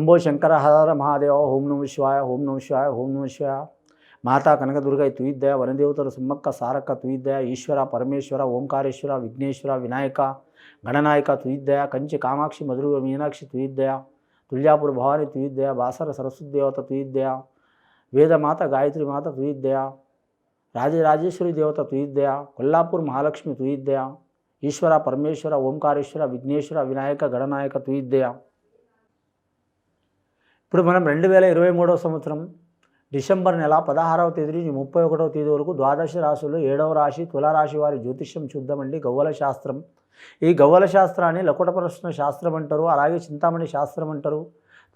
శంభో శంకర హర మహాదేవ ఓం నమ శివాయ ఓం నమ శివాయ ఓం నమ శివాయ. మాతా కనకదుర్గ తుయిద్దయ వనదేవతలు సుమ్మక్క సారక్క తుయిద్దయ ఈశ్వర పరమేశ్వర ఓంకారేశ్వర విఘ్నేశ్వర వినాయక గణనాయక తుయిద్దయ కంచి కామాక్షి మధుర మీనాక్షి తుయిద్దయ తుల్యాపుర భవాని తుయిద్దయ బాసర సరస్వతి దేవత తుయిద్దయ వేదమాత గాయత్రి మాత తుయిద్దయ రాజరాజేశ్వరి దేవత తుయిద్దయ కొల్లాపూర్ మహాలక్ష్మి తుయిద్దయ ఈశ్వర పరమేశ్వర ఓంకారేశ్వర విఘ్నేశ్వర వినాయక గణనాయక తుయిద్దయ. ఇప్పుడు మనం 2023 సంవత్సరం డిసెంబర్ నెల 16వ తేదీ నుంచి 31వ తేదీ వరకు ద్వాదశ రాశుల్లో 7వ రాశి తులారాశి వారి జ్యోతిష్యం చూద్దామండి. గవ్వల శాస్త్రం. ఈ గవ్వల శాస్త్రాన్ని లకుట ప్రశ్న శాస్త్రం అంటారు, అలాగే చింతామణి శాస్త్రం అంటారు.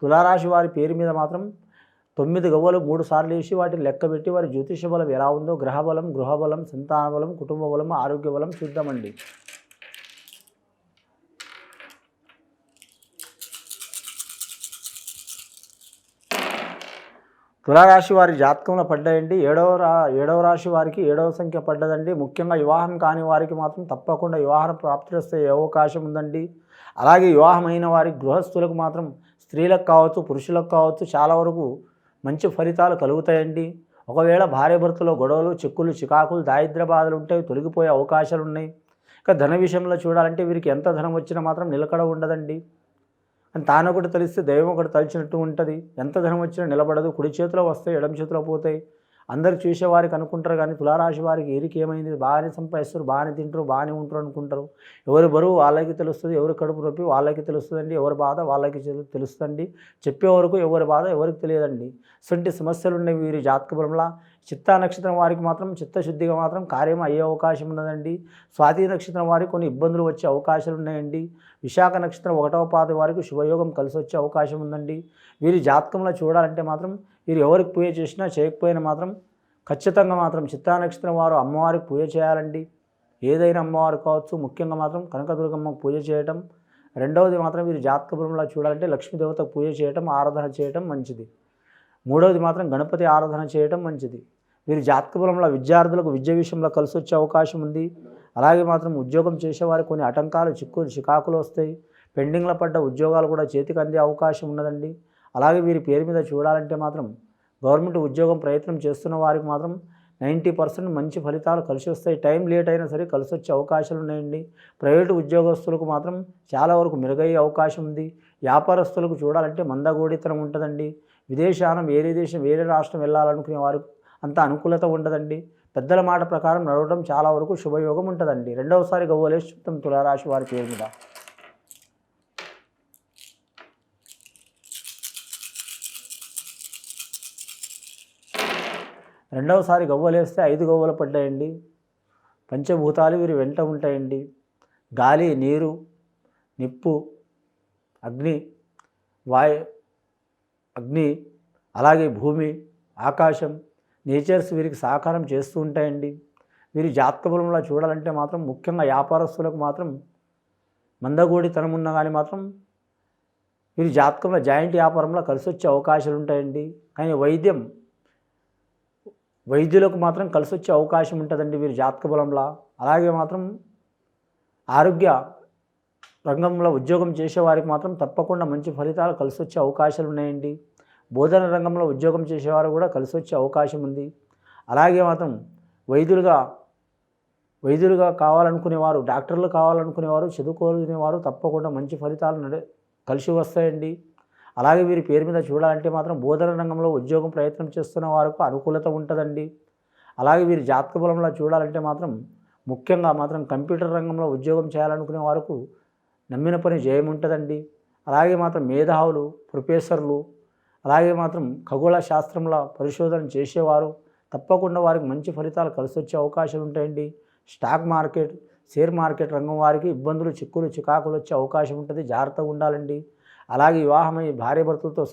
తులారాశి వారి పేరు మీద మాత్రం 9 గవ్వలు 3 సార్లు వేసి వాటిని లెక్కబెట్టి వారి జ్యోతిష బలం ఎలా ఉందో గ్రహబలం, గృహబలం, సంతాన బలం, కుటుంబ బలం, ఆరోగ్య బలం చూద్దామండి. తులారాశి వారి జాతకంలో పడ్డాయండి. ఏడవ రాశి వారికి 7వ సంఖ్య పడ్డదండి. ముఖ్యంగా వివాహం కాని వారికి మాత్రం తప్పకుండా వివాహం ప్రాప్తి వస్తే అవకాశం ఉందండి. అలాగే వివాహమైన వారి గృహస్థులకు మాత్రం స్త్రీలకు కావచ్చు పురుషులకు కావచ్చు చాలా వరకు మంచి ఫలితాలు కలుగుతాయండి. ఒకవేళ భార్యాభర్తలో గొడవలు, చిక్కులు, చికాకులు, దారిద్ర్య బాధలు ఉంటే తొలగిపోయే అవకాశాలు ఉన్నాయి. ఇక ధన విషయంలో చూడాలంటే వీరికి ఎంత ధనం వచ్చినా మాత్రం నిలకడ ఉండదండి. అని తాను ఒకటి తెలిస్తే దైవం ఒకటి తలిచినట్టు ఉంటుంది. ఎంత ధనం వచ్చినా నిలబడదు. కుడి చేతిలో వస్తాయి, ఎడమ చేతిలో పోతాయి. అందరు చూసేవారికి అనుకుంటారు కానీ తులారాశి వారికి ఏరికి ఏమైంది, బాగానే సంపాదిస్తారు, బాగానే తింటారు, బాగానే ఉంటారు అనుకుంటారు. ఎవరి బరువు వాళ్ళకి తెలుస్తుంది, ఎవరి కడుపు నొప్పి వాళ్ళకి తెలుస్తుందండి, ఎవరి బాధ వాళ్ళకి తెలుస్తుందండి. చెప్పే వరకు ఎవరి బాధ ఎవరికి తెలియదండి. ఇటువంటి సమస్యలు ఉన్నాయి వీరి జాతక బలంలా. చిత్తా నక్షత్రం వారికి మాత్రం చిత్తశుద్ధిగా మాత్రం కార్యం అయ్యే అవకాశం ఉన్నదండి. స్వాతి నక్షత్రం వారికి కొన్ని ఇబ్బందులు వచ్చే అవకాశాలు ఉన్నాయండి. విశాఖ నక్షత్రం 1వ పాద వారికి శుభయోగం కలిసి వచ్చే అవకాశం ఉందండి. వీరి జాతకంలో చూడాలంటే మాత్రం వీరు ఎవరికి పూజ చేసినా చేయకపోయినా మాత్రం ఖచ్చితంగా మాత్రం చిత్తా నక్షత్రం వారు అమ్మవారికి పూజ చేయాలండి. ఏదైనా అమ్మవారు కావచ్చు, ముఖ్యంగా మాత్రం కనకదుర్గమ్మకు పూజ చేయటం. రెండవది మాత్రం వీరి జాతక బలంలో చూడాలంటే లక్ష్మీదేవతకు పూజ చేయటం, ఆరాధన చేయటం మంచిది. మూడవది మాత్రం గణపతి ఆరాధన చేయటం మంచిది. వీరి జాతక బలంలో విద్యార్థులకు విద్య విషయంలో కలిసి వచ్చే అవకాశం ఉంది. అలాగే మాత్రం ఉద్యోగం చేసేవారికి కొన్ని ఆటంకాలు, చిక్కులు, చికాకులు వస్తాయి. పెండింగ్లో పడ్డ ఉద్యోగాలు కూడా చేతికి అందే అవకాశం ఉన్నదండి. అలాగే వీరి పేరు మీద చూడాలంటే మాత్రం గవర్నమెంట్ ఉద్యోగం ప్రయత్నం చేస్తున్న వారికి మాత్రం 90% మంచి ఫలితాలు కలిసి వస్తాయి. టైం లేట్ అయినా సరే కలిసి వచ్చే అవకాశాలు ఉన్నాయండి. ప్రైవేటు ఉద్యోగస్తులకు మాత్రం చాలా వరకు మెరుగయ్యే అవకాశం ఉంది. వ్యాపారస్తులకు చూడాలంటే మందగోడితనం ఉంటుందండి. విదేశానం వేరే దేశం వేరే రాష్ట్రం వెళ్ళాలనుకునే వారికి అంత అనుకూలత ఉండదండి. పెద్దల మాట ప్రకారం నడవడం చాలా వరకు శుభయోగం ఉంటుందండి. రెండవసారి గవ్వలేసి చెప్తాం తులారాశి వారి పేరు మీద. రెండవసారి గవ్వలేస్తే 5 గవ్వలు పడ్డాయండి. పంచభూతాలు వీరి వెంట ఉంటాయండి. గాలి, నీరు, నిప్పు, అగ్ని అలాగే భూమి, ఆకాశం, నేచర్స్ వీరికి సహకారం చేస్తూ ఉంటాయండి. వీరి జాతక బలంలో చూడాలంటే మాత్రం ముఖ్యంగా వ్యాపారస్తులకు మాత్రం మందగోడితనం ఉన్న కానీ మాత్రం వీరి జాతకంలో జాయింట్ వ్యాపారంలో కలిసి వచ్చే అవకాశాలు ఉంటాయండి. కానీ వైద్యులకు మాత్రం కలిసి వచ్చే అవకాశం ఉంటుందండి వీరి జాతక బలంలో. అలాగే మాత్రం ఆరోగ్య రంగంలో ఉద్యోగం చేసేవారికి మాత్రం తప్పకుండా మంచి ఫలితాలు కలిసి వచ్చే అవకాశాలు ఉన్నాయండి. బోధన రంగంలో ఉద్యోగం చేసేవారు కూడా కలిసి వచ్చే అవకాశం ఉంది. అలాగే మాత్రం వైద్యులుగా కావాలనుకునేవారు, డాక్టర్లు కావాలనుకునేవారు, చదువుకోవాలనుకునేవారు తప్పకుండా మంచి ఫలితాలు కలిసి వస్తాయండి. అలాగే వీరి పేరు మీద చూడాలంటే మాత్రం బోధన రంగంలో ఉద్యోగం ప్రయత్నం చేస్తున్న వారికి అనుకూలత ఉంటుందండి. అలాగే వీరి జాతక బలంలో చూడాలంటే మాత్రం ముఖ్యంగా మాత్రం కంప్యూటర్ రంగంలో ఉద్యోగం చేయాలనుకునే వారికి నమ్మిన పని జయం ఉంటుందండి. అలాగే మాత్రం మేధావులు, ప్రొఫెసర్లు, అలాగే మాత్రం ఖగోళ శాస్త్రంలో పరిశోధన చేసేవారు తప్పకుండా వారికి మంచి ఫలితాలు కలిసి వచ్చే అవకాశాలు ఉంటాయండి. స్టాక్ మార్కెట్, షేర్ మార్కెట్ రంగం వారికి ఇబ్బందులు, చిక్కులు, చికాకులు వచ్చే అవకాశం ఉంటుంది. జాగ్రత్తగా ఉండాలండి. అలాగే వివాహమై భార్యాభర్తలతో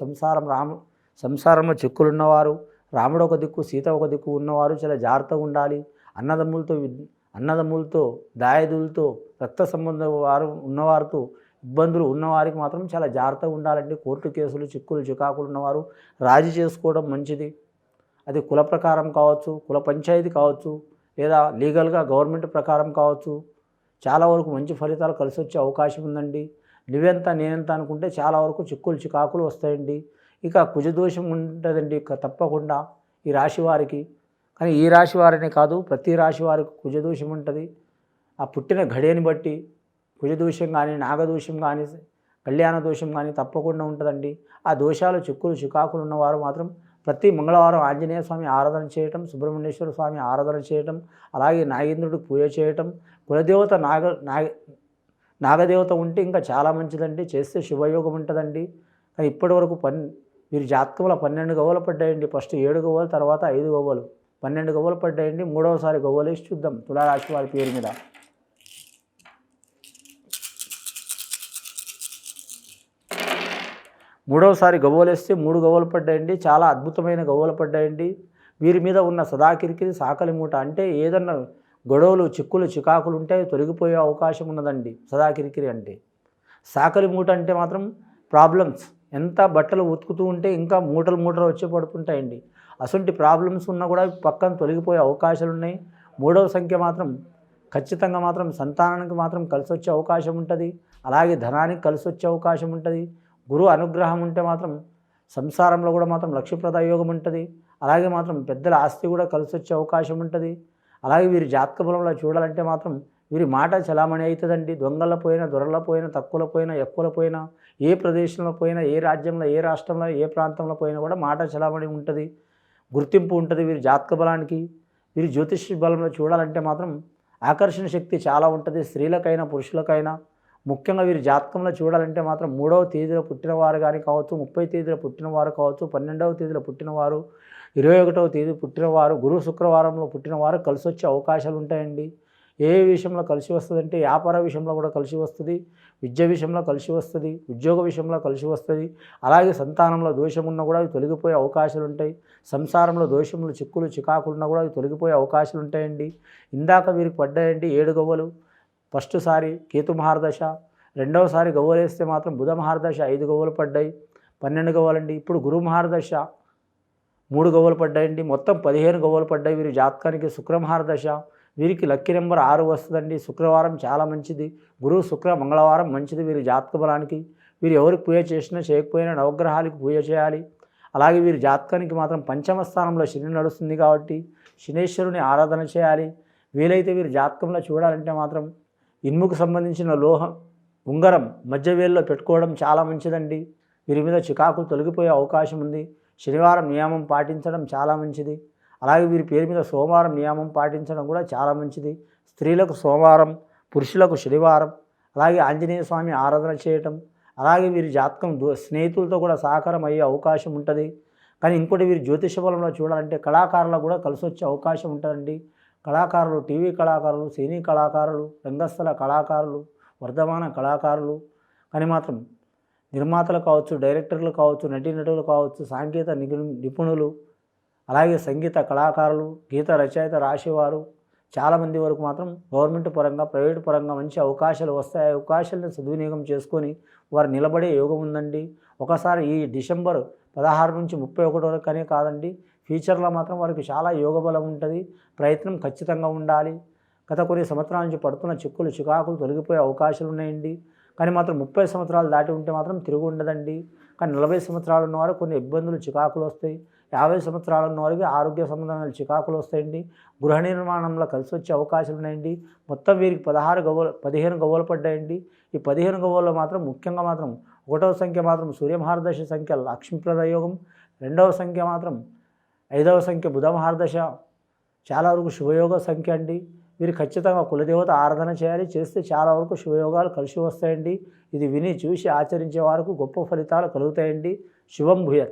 సంసారంలో చిక్కులు ఉన్నవారు, రాముడు ఒక దిక్కు సీత ఒక దిక్కు ఉన్నవారు చాలా జాగ్రత్తగా ఉండాలి. అన్నదమ్ములతో దాయాదులతో రక్త సంబంధం వారు ఉన్నవారితో ఇబ్బందులు ఉన్నవారికి మాత్రం చాలా జాగ్రత్తగా ఉండాలండి. కోర్టు కేసులు, చిక్కులు, చికాకులు ఉన్నవారు రాజీ చేసుకోవడం మంచిది. అది కుల ప్రకారం కావచ్చు, కుల పంచాయతీ కావచ్చు, లేదా లీగల్గా గవర్నమెంట్ ప్రకారం కావచ్చు. చాలా వరకు మంచి ఫలితాలు కలిసి వచ్చే అవకాశం ఉందండి. నువ్వెంత నేనెంత అనుకుంటే చాలా వరకు చిక్కులు చికాకులు వస్తాయండి. ఇక కుజదోషం ఉంటుందండి తప్పకుండా ఈ రాశి వారికి. కానీ ఈ రాశి వారినే కాదు, ప్రతి రాశి వారికి కుజదోషం ఉంటుంది. ఆ పుట్టిన ఘడియని బట్టి కుజదోషం కానీ, నాగదోషం కానీ, కళ్యాణ దోషం కానీ తప్పకుండా ఉంటుందండి. ఆ దోషాలు చిక్కులు చికాకులు ఉన్నవారు మాత్రం ప్రతి మంగళవారం ఆంజనేయ స్వామి ఆరాధన చేయటం, సుబ్రహ్మణ్యేశ్వర స్వామి ఆరాధన చేయటం, అలాగే నాగేంద్రుడికి పూజ చేయటం, కులదేవత నాగదేవత ఉంటే ఇంకా చాలా మంచిదండి, చేస్తే శుభయోగం ఉంటుందండి. కానీ ఇప్పటివరకు వీరి జాతకంలో 12 గవ్వలు పడ్డాయండి. ఫస్ట్ 7 గవ్వలు, తర్వాత 5 గవ్వలు, 12 గవ్వలు పడ్డాయండి. మూడవసారి గవ్వలేసి చూద్దాం తులారాశి వారి పేరు మీద. మూడవసారి గవ్వలేస్తే 3 గవ్వలు పడ్డాయండి. చాలా అద్భుతమైన గవ్వలు పడ్డాయండి. వీరి మీద ఉన్న సదాకిరికి సాకలి మూట అంటే ఏదన్నా గొడవలు చిక్కులు చికాకులు ఉంటే తొలగిపోయే అవకాశం ఉన్నదండి. సదాకిరికిరి అంటే సాకలి మూట అంటే మాత్రం ప్రాబ్లమ్స్, ఎంత బట్టలు ఉతుకుతూ ఉంటే ఇంకా మూటలు వచ్చి పడుతుంటాయండి. అసంటి ప్రాబ్లమ్స్ ఉన్నా కూడా పక్కన తొలగిపోయే అవకాశాలు ఉన్నాయి. 3వ సంఖ్య మాత్రం ఖచ్చితంగా మాత్రం సంతానానికి మాత్రం కలిసి వచ్చే అవకాశం ఉంటుంది. అలాగే ధనానికి కలిసి వచ్చే అవకాశం ఉంటుంది. గురువు అనుగ్రహం ఉంటే మాత్రం సంసారంలో కూడా మాత్రం లక్ష్యప్రద యోగం ఉంటుంది. అలాగే మాత్రం పెద్దల ఆస్తి కూడా కలిసి వచ్చే అవకాశం ఉంటుంది. అలాగే వీరి జాతక బలంలో చూడాలంటే మాత్రం వీరి మాట చలామణి అవుతుందండి. దొంగల పోయినా, దొరల పోయినా, తక్కువల పోయినా, ఎక్కువల పోయినా, ఏ ప్రదేశంలో పోయినా, ఏ రాజ్యంలో, ఏ రాష్ట్రంలో, ఏ ప్రాంతంలో పోయినా కూడా మాట చలామణి ఉంటుంది, గుర్తింపు ఉంటుంది వీరి జాతక బలానికి. వీరి జ్యోతిష బలంలో చూడాలంటే మాత్రం ఆకర్షణ శక్తి చాలా ఉంటుంది, స్త్రీలకైనా పురుషులకైనా. ముఖ్యంగా వీరి జాతకంలో చూడాలంటే మాత్రం 3వ తేదీలో పుట్టినవారు కానీ కావచ్చు, 30 తేదీలో పుట్టినవారు కావచ్చు, 12వ తేదీలో పుట్టినవారు, 21వ తేదీ పుట్టినవారు, గురు శుక్రవారంలో పుట్టినవారు కలిసి వచ్చే అవకాశాలు ఉంటాయండి. ఏ విషయంలో కలిసి వస్తుందంటే వ్యాపార విషయంలో కూడా కలిసి వస్తుంది, విద్య విషయంలో కలిసి వస్తుంది, ఉద్యోగ విషయంలో కలిసి వస్తుంది. అలాగే సంతానంలో దోషం ఉన్నా కూడా అవి తొలగిపోయే అవకాశాలు ఉంటాయి. సంసారంలో దోషములు చిక్కులు చికాకులు ఉన్నా కూడా అవి తొలగిపోయే అవకాశాలు ఉంటాయండి. ఇందాక వీరికి పడ్డాయండి 7 గవ్వలు. ఫస్ట్ సారి కేతు మహారదశ, రెండవసారి గవ్వలేస్తే మాత్రం బుధ మహారదశ 5 గవ్వలు పడ్డాయి, 12 గవ్వలండి. ఇప్పుడు గురు మహారదశ 3 గవ్వలు పడ్డాయండి, మొత్తం 15 గవ్వలు పడ్డాయి వీరి జాతకానికి. శుక్ర మహారదశ వీరికి లక్కీ నెంబర్ 6 వస్తుందండి. శుక్రవారం చాలా మంచిది, గురు శుక్ర మంగళవారం మంచిది వీరి జాతక బలానికి. వీరు ఎవరికి పూజ చేసినా చేయకపోయినా నవగ్రహాలకు పూజ చేయాలి. అలాగే వీరి జాతకానికి మాత్రం పంచమ స్థానంలో శని నడుస్తుంది కాబట్టి శనేశ్వరుని ఆరాధన చేయాలి. వీలైతే వీరి జాతకంలో చూడాలంటే మాత్రం ఇనుముకు సంబంధించిన లోహం ఉంగరం మధ్యవేల్లో పెట్టుకోవడం చాలా మంచిదండి. వీరి మీద చికాకులు తొలగిపోయే అవకాశం ఉంది. శనివారం నియమం పాటించడం చాలా మంచిది. అలాగే వీరి పేరు మీద సోమవారం నియమం పాటించడం కూడా చాలా మంచిది. స్త్రీలకు సోమవారం, పురుషులకు శనివారం. అలాగే ఆంజనేయ స్వామి ఆరాధన చేయటం. అలాగే వీరి జాతకం స్నేహితులతో కూడా సహకారం అయ్యే అవకాశం ఉంటుంది. కానీ ఇంకోటి వీరి జ్యోతిష బలంలో చూడాలంటే కళాకారులకు కూడా కలిసి వచ్చే అవకాశం ఉంటుందండి. కళాకారులు, టీవీ కళాకారులు, సినీ కళాకారులు, రంగస్థల కళాకారులు, వర్ధమాన కళాకారులు, కానీ మాత్రం నిర్మాతలు కావచ్చు, డైరెక్టర్లు కావచ్చు, నటీనటులు కావచ్చు, సాంకేతిక నిపుణులు, అలాగే సంగీత కళాకారులు, గీత రచయిత రాసేవారు చాలామంది వరకు మాత్రం గవర్నమెంట్ పరంగా, ప్రైవేటు పరంగా మంచి అవకాశాలు వస్తాయి. అవకాశాలను సద్వినియోగం చేసుకొని వారు నిలబడే యోగం ఉందండి. ఒకసారి ఈ డిసెంబర్ 16 నుంచి 31 వరకు అనే కాదండి, ఫ్యూచర్లో మాత్రం వారికి చాలా యోగ బలం ఉంటుంది. ప్రయత్నం ఖచ్చితంగా ఉండాలి. గత కొన్ని సంవత్సరాల నుంచి పడుతున్న చిక్కులు చికాకులు తొలగిపోయే అవకాశాలు ఉన్నాయండి. కానీ మాత్రం 30 సంవత్సరాలు దాటి ఉంటే మాత్రం తిరుగు ఉండదండి. కానీ 40 సంవత్సరాలు ఉన్నవారు కొన్ని ఇబ్బందులు చికాకులు వస్తాయి. 50 సంవత్సరాలు ఉన్నవారికి ఆరోగ్య సంబంధమైన చికాకులు వస్తాయండి. గృహ నిర్మాణంలో కలిసి వచ్చే అవకాశాలు ఉన్నాయండి. మొత్తం వీరికి 15 గవ్వలు పడ్డాయండి. ఈ 15 గవ్వల్లో మాత్రం ముఖ్యంగా మాత్రం 1వ సంఖ్య మాత్రం సూర్యమహారదశ సంఖ్య లక్ష్మీప్రద యోగం, 2వ సంఖ్య మాత్రం 5వ సంఖ్య బుధ మహారదశ చాలా వరకు శుభయోగ సంఖ్య అండి. వీరు ఖచ్చితంగా కులదేవత ఆరాధన చేయాలి. చేస్తే చాలా వరకు శుభయోగాలు కలిసి వస్తాయండి. ఇది విని చూసి ఆచరించే వారికి గొప్ప ఫలితాలు కలుగుతాయండి. శుభం భూయత్.